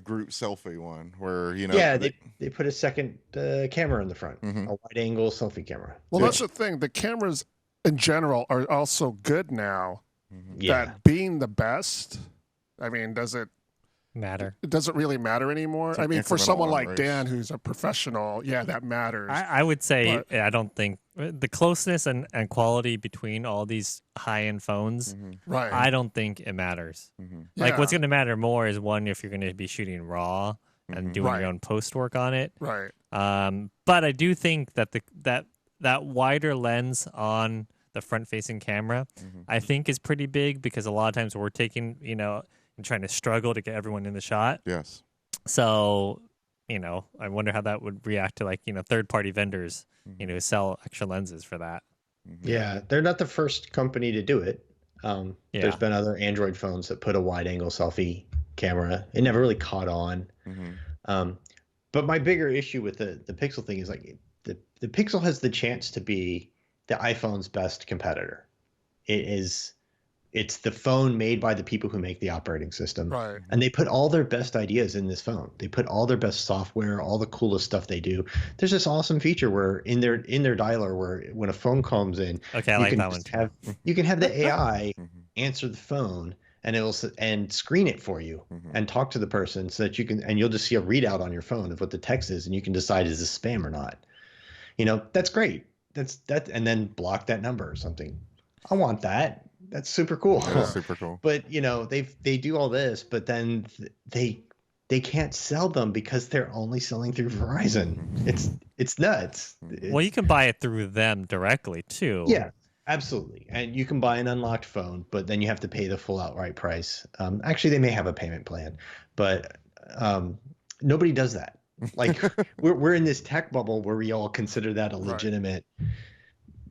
group selfie one where, they put a second camera in the front, a wide angle selfie camera. Well, that's the thing. The cameras in general are also good now. Yeah. That being the best, I mean, does it matter? It doesn't really matter anymore. It's an I mean, for someone like race. Dan, who's a professional, that matters. I would say I don't think the closeness and quality between all these high-end phones, right? I don't think it matters. Like, what's going to matter more is, one, if you're going to be shooting RAW and doing your own post work on it. Right. But I do think that that wider lens on the front-facing camera, I think, is pretty big, because a lot of times we're taking, and trying to struggle to get everyone in the shot. Yes. So, I wonder how that would react to, like, third-party vendors, who sell extra lenses for that. Yeah, they're not the first company to do it. There's been other Android phones that put a wide-angle selfie camera. It never really caught on. But my bigger issue with the Pixel thing is, like, the Pixel has the chance to be the iPhone's best competitor. It's the phone made by the people who make the operating system. Right. And they put all their best ideas in this phone. They put all their best software, all the coolest stuff they do. There's this awesome feature where in their dialer, where when a phone comes in, okay, I like that one. You can have the AI answer the phone and screen it for you and talk to the person so that you'll just see a readout on your phone of what the text is, and you can decide, is this spam or not. That's great. And then block that number or something. I want that. That's super cool. That's super cool. But they do all this, but then they can't sell them because they're only selling through Verizon. It's nuts. Well, you can buy it through them directly too. Yeah, absolutely. And you can buy an unlocked phone, but then you have to pay the full outright price. Actually, they may have a payment plan, but nobody does that. Like we're in this tech bubble where we all consider that a legitimate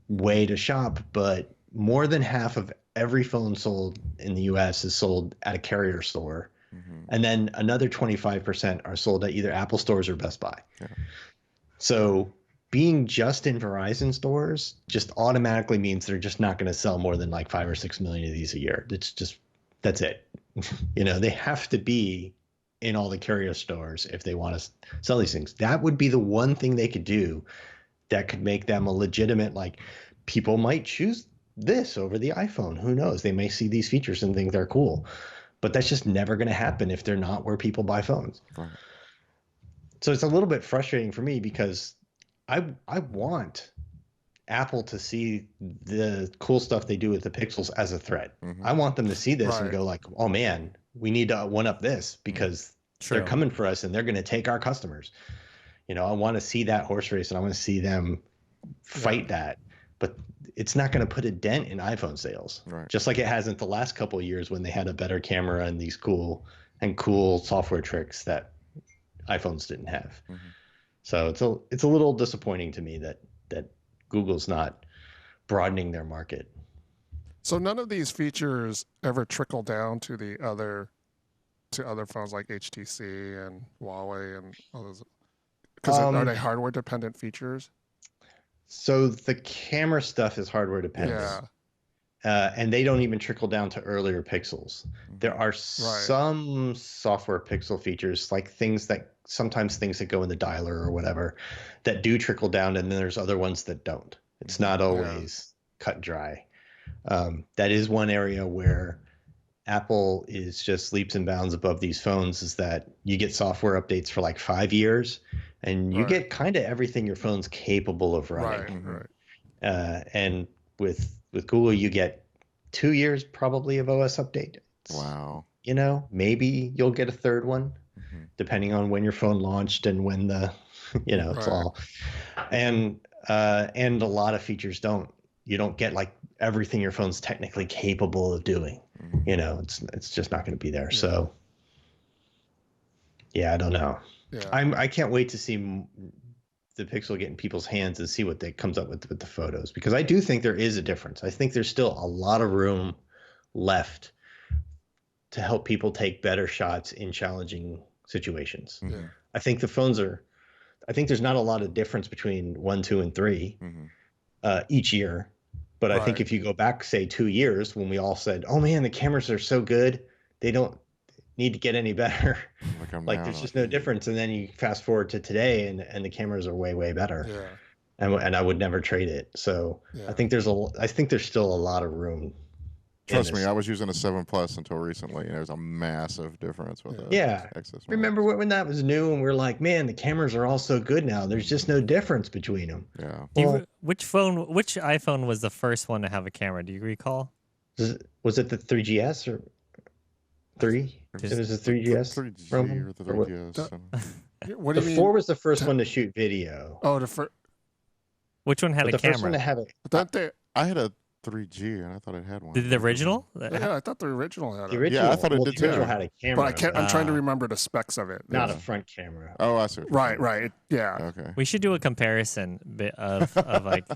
way to shop, but more than half of every phone sold in the US is sold at a carrier store. And then another 25% are sold at either Apple stores or Best Buy. Yeah. So being just in Verizon stores just automatically means they're just not going to sell more than like 5 or 6 million of these a year. That's it. They have to be in all the carrier stores if they want to sell these things. That would be the one thing they could do that could make them a legitimate, like, people might choose this over the iPhone. Who knows? They may see these features and think they're cool. But that's just never going to happen if they're not where people buy phones. Right. So it's a little bit frustrating for me because I want Apple to see the cool stuff they do with the Pixels as a threat. I want them to see this and go like, oh man, we need to one up this because they're coming for us and they're going to take our customers. You know, I want to see that horse race and I want to see them fight that. But it's not going to put a dent in iPhone sales, just like it hasn't the last couple of years when they had a better camera and these cool software tricks that iPhones didn't have. So it's a little disappointing to me that Google's not broadening their market. So none of these features ever trickle down to other phones like HTC and Huawei and others, because are they hardware dependent features? So the camera stuff is hardware dependent. And they don't even trickle down to earlier Pixels. There are some software Pixel features, like sometimes things that go in the dialer or whatever, that do trickle down, and then there's other ones that don't. It's not always cut and dry. That is one area where Apple is just leaps and bounds above these phones, is that you get software updates for like 5 years, and you get kind of everything your phone's capable of running. And with Google, you get 2 years probably of OS update. Wow. You know, maybe you'll get a third one, depending on when your phone launched and when the, you know, it's all. And a lot of features you don't get like everything your phone's technically capable of doing. You know, it's just not going to be there. So, yeah, I don't know. I can't wait to see the Pixel get in people's hands and see what they comes up with the photos, because I do think there is a difference. I think there's still a lot of room left to help people take better shots in challenging situations. I think I think there's not a lot of difference between 1, 2, and 3 each year. But I think if you go back, say 2 years, when we all said, oh man, the cameras are so good, they don't need to get any better. Like there's just no difference. And then you fast forward to today and the cameras are way, way better. And I would never trade it. So I think there's still a lot of room. Trust me, I was using a 7 Plus until recently, and there's a massive difference with it. XS. Remember when that was new, and we're like, man, the cameras are all so good now. There's just no difference between them. Well, which iPhone was the first one to have a camera? Do you recall? Was it the 3GS or 3? It was the 3GS. 3G or the 3GS. What do you mean? 4 was the first one to shoot video. Oh, which one had a camera? The first one to have it. I had a 3G, and I thought it had one. The original? Yeah, I thought the original had it. Yeah, I thought it did too. The original had a camera. But I'm trying to remember the specs of it. Not a front camera. Oh, I see. Right. Yeah. Okay. We should do a comparison of like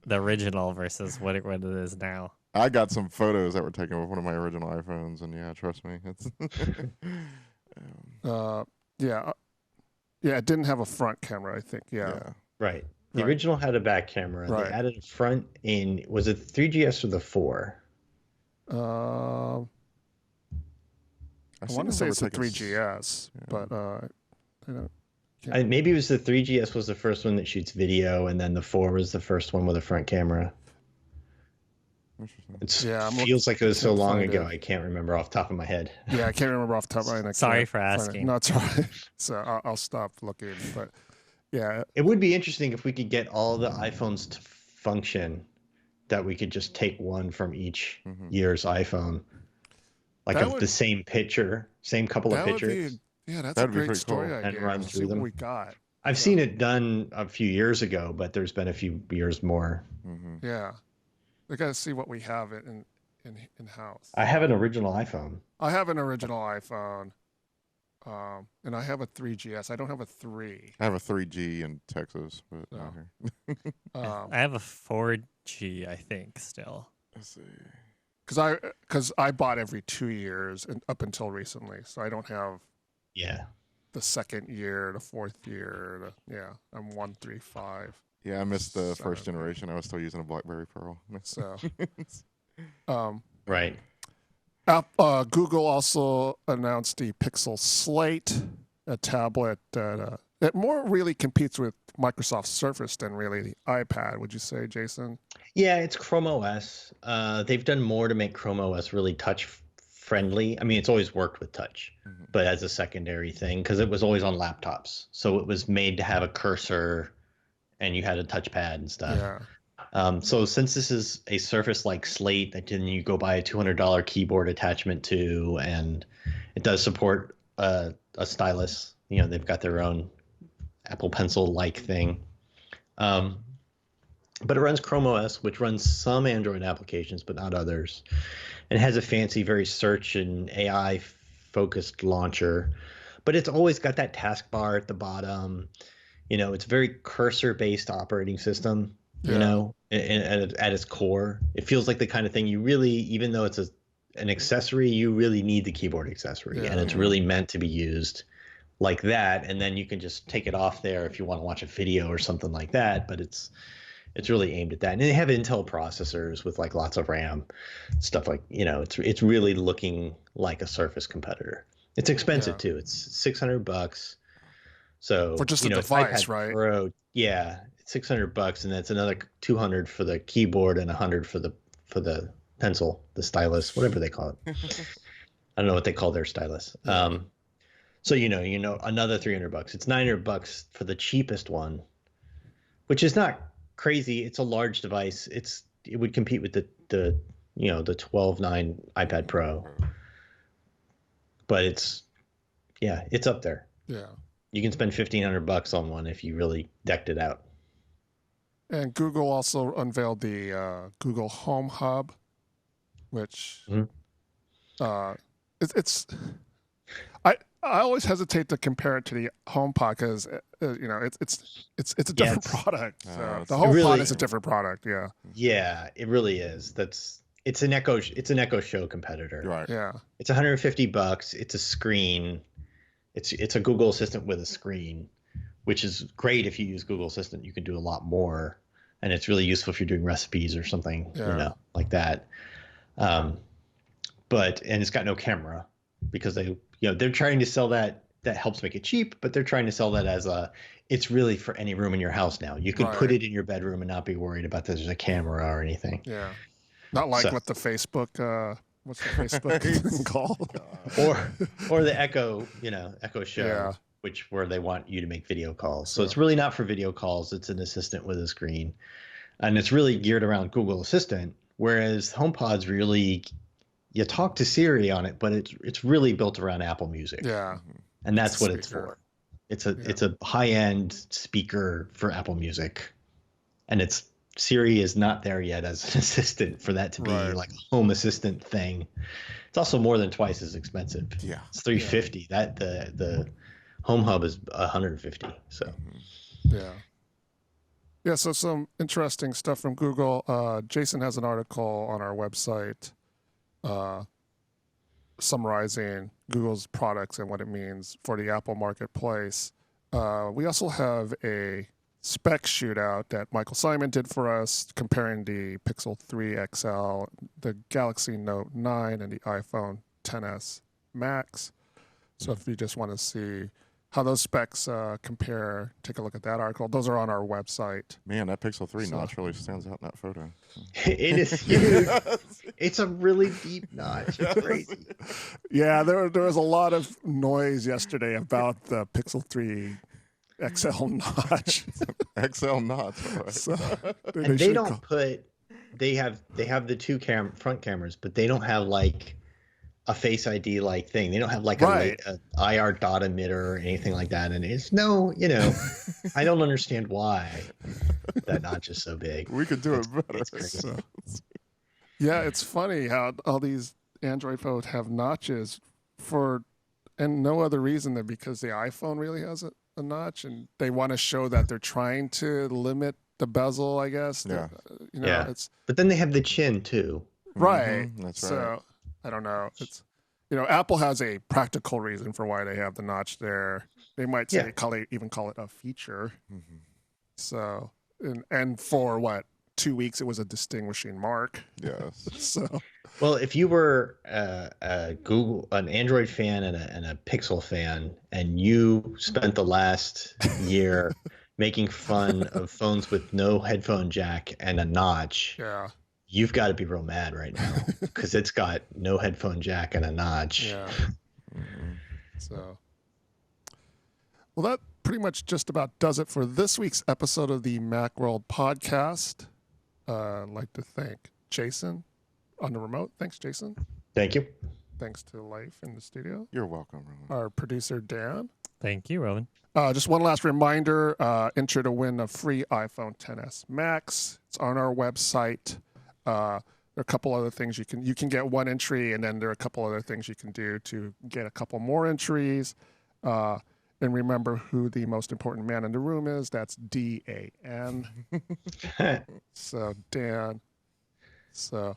the original versus what it is now. I got some photos that were taken with one of my original iPhones, and yeah, trust me, it's. It didn't have a front camera, I think. Yeah. Right. The original had a back camera. They added a front in. Was it the 3GS or the 4? I want to say it's the 3GS, but maybe it was the 3GS was the first one that shoots video, and then the 4 was the first one with a front camera. It feels like it was so long ago. I can't remember off the top of my head. Yeah, I can't remember off the top of my head. Sorry for asking. No, it's all right. So I'll stop looking. But yeah, it would be interesting if we could get all the iPhones to function, that we could just take one from each year's iPhone, like the same picture, same couple of pictures. That's a great story idea. And run through them. We got. I've seen it done a few years ago, but there's been a few years more. Yeah. We got to see what we have in house. I have an original iPhone. I have an original iPhone, and I have a 3GS. I don't have a 3. I have a 3G in Texas, but I have a 4G, I think, still. Let's see. Because I bought every 2 years and up until recently, so I don't have the second year, the fourth year. I'm 135. Yeah, I missed the first generation. I was still using a BlackBerry Pearl. So, right. Google also announced the Pixel Slate, a tablet that it more really competes with Microsoft Surface than really the iPad. Would you say, Jason? Yeah, it's Chrome OS. They've done more to make Chrome OS really touch friendly. I mean, it's always worked with touch, but as a secondary thing, because it was always on laptops. So it was made to have a cursor and you had a touchpad and stuff. Yeah. So since this is a Surface-like Slate that then you go buy a $200 keyboard attachment to, and it does support a stylus. You know, they've got their own Apple Pencil-like thing. But it runs Chrome OS, which runs some Android applications, but not others. And it has a fancy, very search and AI-focused launcher. But it's always got that taskbar at the bottom. You know, it's a very cursor-based operating system, you know, at its core. It feels like the kind of thing you really, even though it's an accessory, you really need the keyboard accessory. And it's really meant to be used like that. And then you can just take it off there if you want to watch a video or something like that. But it's really aimed at that. And they have Intel processors with like lots of RAM, stuff like, you know, it's really looking like a Surface competitor. It's expensive too. It's $600. So for just a device, right? Pro, yeah, it's $600, and that's another $200 for the keyboard and $100 for the pencil, the stylus, whatever they call it. I don't know what they call their stylus. So you know, another $300. It's $900 for the cheapest one, which is not crazy. It's a large device. It would compete with the 12.9 iPad Pro, but it's up there. Yeah. You can spend $1,500 on one if you really decked it out. And Google also unveiled the Google Home Hub, which it's. I always hesitate to compare it to the HomePod because it's a different product. So the HomePod is a different product. Yeah. Yeah, it really is. It's an Echo Show competitor. Right. Yeah. It's $150. It's a screen. It's a Google Assistant with a screen, which is great if you use Google Assistant. You can do a lot more, and it's really useful if you're doing recipes or something, like that. But it's got no camera because they're trying to sell that. That helps make it cheap, but they're trying to sell that as it's really for any room in your house now. You can put it in your bedroom and not be worried about there's a camera or anything. Yeah, not like what the Facebook. What's the Facebook thing called? or the Echo Show, where they want you to make video calls. So it's really not for video calls. It's an assistant with a screen, and it's really geared around Google Assistant. Whereas HomePod's really, you talk to Siri on it, but it's really built around Apple Music. Yeah, and that's what it's for. It's a high-end speaker for Apple Music, and Siri is not there yet as an assistant for that to be like a home assistant thing. It's also more than twice as expensive. Yeah, it's $350. That the Home Hub is $150. So yeah. So some interesting stuff from Google. Jason has an article on our website summarizing Google's products and what it means for the Apple marketplace. We also have a spec shootout that Michael Simon did for us, comparing the Pixel 3 XL, the Galaxy Note 9, and the iPhone XS Max. So if you just want to see how those specs compare, take a look at that article. Those are on our website. Man, that Pixel 3 notch really stands out in that photo. It is huge. It's a really deep notch. It's crazy. Yeah, there was a lot of noise yesterday about the Pixel 3 XL notch. XL notch. Right. So, and they have the two front cameras, but they don't have like a Face ID like thing. They don't have like a IR dot emitter or anything like that. And it's I don't understand why that notch is so big. We could do it better. It's crazy. Yeah, it's funny how all these Android phones have notches and no other reason than because the iPhone really has a notch, and they want to show that they're trying to limit the bezel, I guess. Yeah. But then they have the chin too. Right. Mm-hmm. That's so, right. I don't know. It's Apple has a practical reason for why they have the notch there. They might say even call it a feature. Mm-hmm. So and for 2 weeks it was a distinguishing mark. Yes. So Well, if you were an Android fan and a Pixel fan, and you spent the last year making fun of phones with no headphone jack and a notch, Yeah. You've got to be real mad right now because it's got no headphone jack and a notch. Yeah. So, well, that pretty much just about does it for this week's episode of the Macworld podcast. I'd like to thank Jason on the remote. Thanks, Jason. Thank you. Thanks to Life in the studio. You're welcome, Rowan. Our producer, Dan. Thank you, Rowan. Just one last reminder, enter to win a free iPhone XS Max. It's on our website. There are a couple other things you can get one entry, and then there are a couple other things you can do to get a couple more entries. And remember who the most important man in the room is. That's Dan. So Dan. So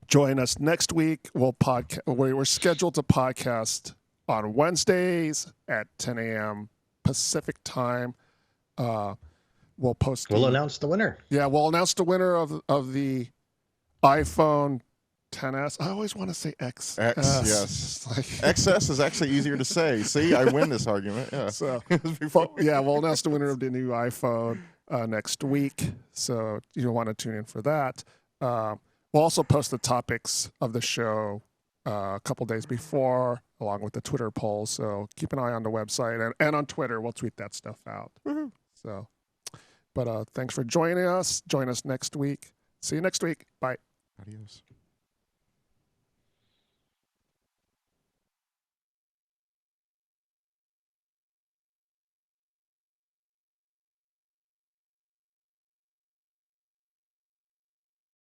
join us next week. We're scheduled to podcast on Wednesdays at 10 a.m. Pacific time. We'll announce the winner. Yeah, we'll announce the winner of the iPhone XS. I always want to say X. Yes. XS is actually easier to say. See, I win this argument. Yeah. So, we'll announce the winner of the new iPhone next week. So you'll want to tune in for that. We'll also post the topics of the show a couple days before, along with the Twitter poll. So keep an eye on the website and on Twitter. We'll tweet that stuff out. Mm-hmm. So. But thanks for joining us. Join us next week. See you next week. Bye. Adios.